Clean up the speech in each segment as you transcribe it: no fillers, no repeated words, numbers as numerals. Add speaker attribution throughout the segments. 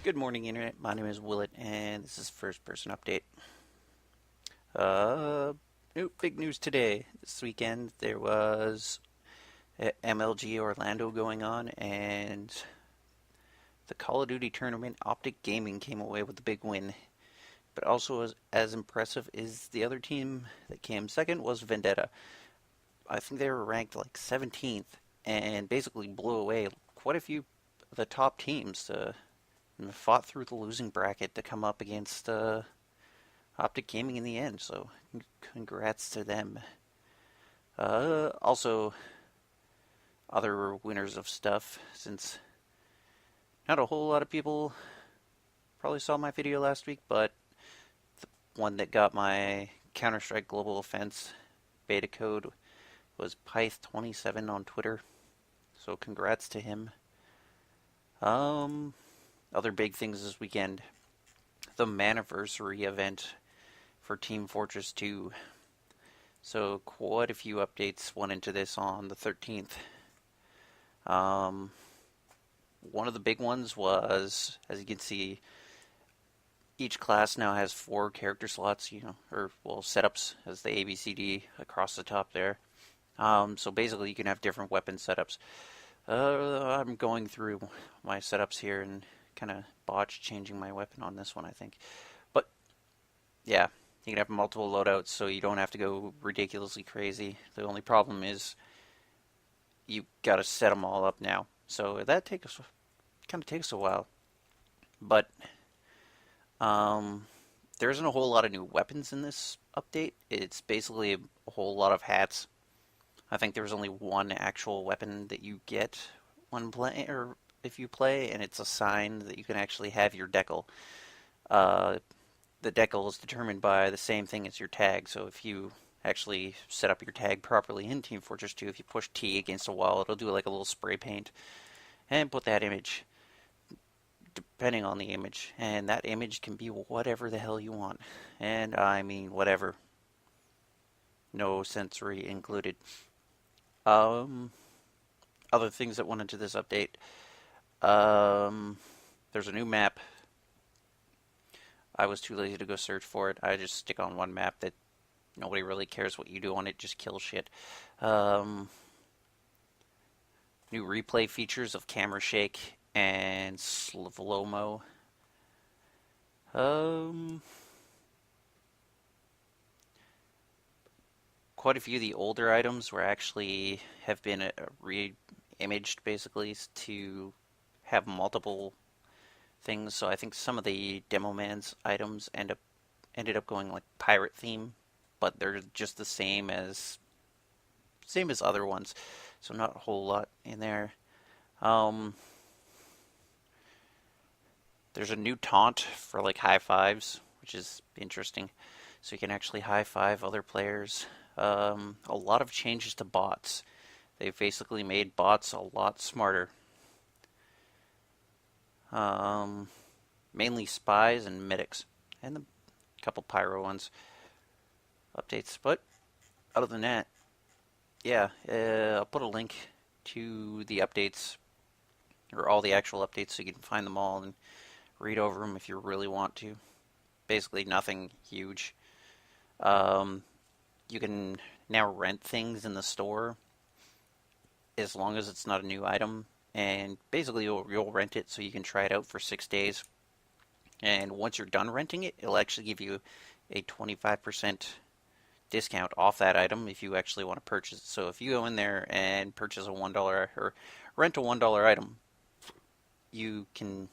Speaker 1: Good morning, Internet. My name is Willett, and this is First Person Update. Big news today. This weekend there was MLG Orlando going on, and the Call of Duty tournament Optic Gaming came away with the big win. But also as impressive is the other team that came second was Vendetta. I think they were ranked like 17th, and basically blew away quite a few of the top teams. And fought through the losing bracket to come up against Optic Gaming in the end. So congrats to them. Also, other winners of stuff, since not a whole lot of people probably saw my video last week, but the one that got my Counter-Strike Global Offense beta code was Pyth27 on Twitter. So congrats to him. Other big things this weekend. The Manniversary event for Team Fortress 2. So quite a few updates went into this on the 13th. One of the big ones was, as you can see, each class now has 4 character slots, setups as the ABCD across the top there. So basically you can have different weapon setups. I'm going through my setups here and kind of botched changing my weapon on this one, I think. But yeah, you can have multiple loadouts, so you don't have to go ridiculously crazy. The only problem is you got to set them all up now, so that kind of takes a while. But there isn't a whole lot of new weapons in this update. It's basically a whole lot of hats. I think there's only one actual weapon that you get when playing, or if you play, and it's a sign that you can actually have your decal. The decal is determined by the same thing as your tag, so if you actually set up your tag properly in Team Fortress 2, if you push T against a wall, it'll do like a little spray paint and put that image, depending on the image, and that image can be whatever the hell you want, and I mean whatever. No sensory included. Other things that went into this update. There's a new map. I was too lazy to go search for it. I just stick on one map that nobody really cares what you do on it, just kill shit. New replay features of camera shake and slow-mo. Quite a few of the older items were actually have been re-imaged basically to have multiple things. So I think some of the Demo Man's items ended up going like pirate theme, but they're just the same as other ones. So not a whole lot in there. There's a new taunt for like high fives, which is interesting. So you can actually high five other players. A lot of changes to bots. They've basically made bots a lot smarter. Mainly spies and medics, and a couple pyro ones updates. But other than that, yeah, I'll put a link to the updates, or all the actual updates, so you can find them all and read over them if you really want to. Basically nothing huge. You can now rent things in the store as long as it's not a new item, and basically you'll rent it so you can try it out for 6 days. And once you're done renting it, it'll actually give you a 25% discount off that item if you actually want to purchase it. So if you go in there and purchase a $1 or rent a $1 item, you can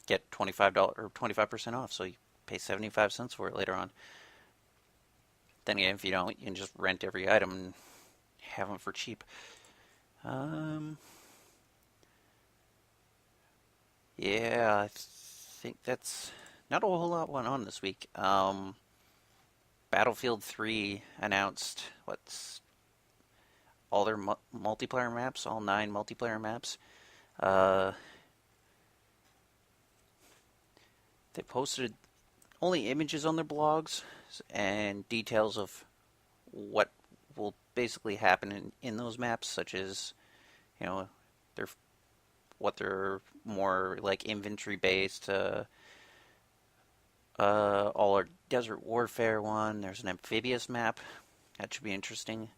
Speaker 1: get $25 or 25% off. So you pay 75 cents for it later on. Then again, if you don't, you can just rent every item and have them for cheap. Yeah, I think that's not a whole lot went on this week. Battlefield 3 announced all their multiplayer maps, all 9 multiplayer maps. They posted only images on their blogs and details of what will basically happen in those maps, such as, their what they're more like inventory based. All our Desert Warfare one. There's an amphibious map. That should be interesting.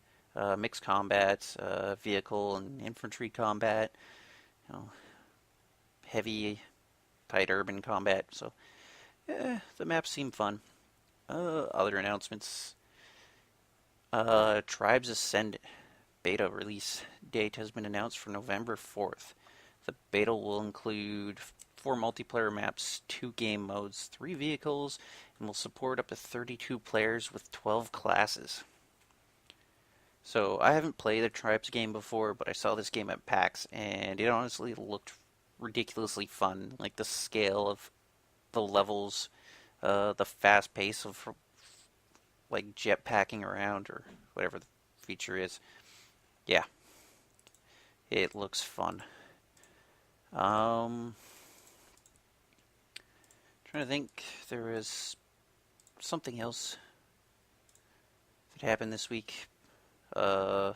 Speaker 1: Mixed combat, vehicle and infantry combat. You know, heavy, tight urban combat. So, the maps seem fun. Other announcements. Tribes Ascend beta release date has been announced for November 4th. The beta will include 4 multiplayer maps, 2 game modes, 3 vehicles, and will support up to 32 players with 12 classes. So I haven't played a Tribes game before, but I saw this game at PAX, and it honestly looked ridiculously fun. Like the scale of the levels, the fast pace of like jetpacking around or whatever the feature is. Yeah, it looks fun. Trying to think, there was something else that happened this week. Uh,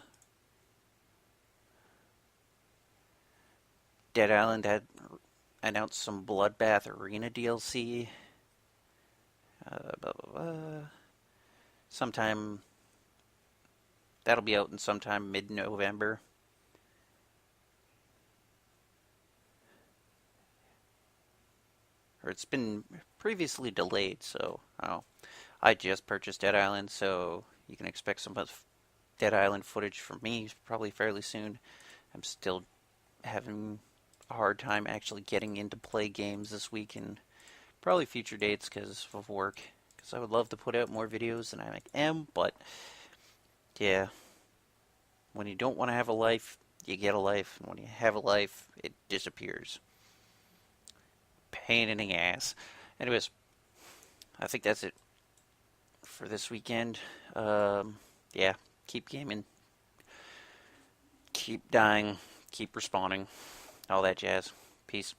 Speaker 1: Dead Island had announced some Bloodbath Arena DLC. Blah, blah, blah. Sometime that'll be out in sometime mid-November. Or it's been previously delayed, so I just purchased Dead Island, so you can expect some Dead Island footage from me probably fairly soon. I'm still having a hard time actually getting into play games this week and probably future dates because of work. Because I would love to put out more videos than I am, but yeah, when you don't want to have a life, you get a life, and when you have a life, it disappears. Pain in the ass. Anyways, I think that's it for this weekend. Yeah, keep gaming, keep dying, keep respawning, all that jazz. Peace.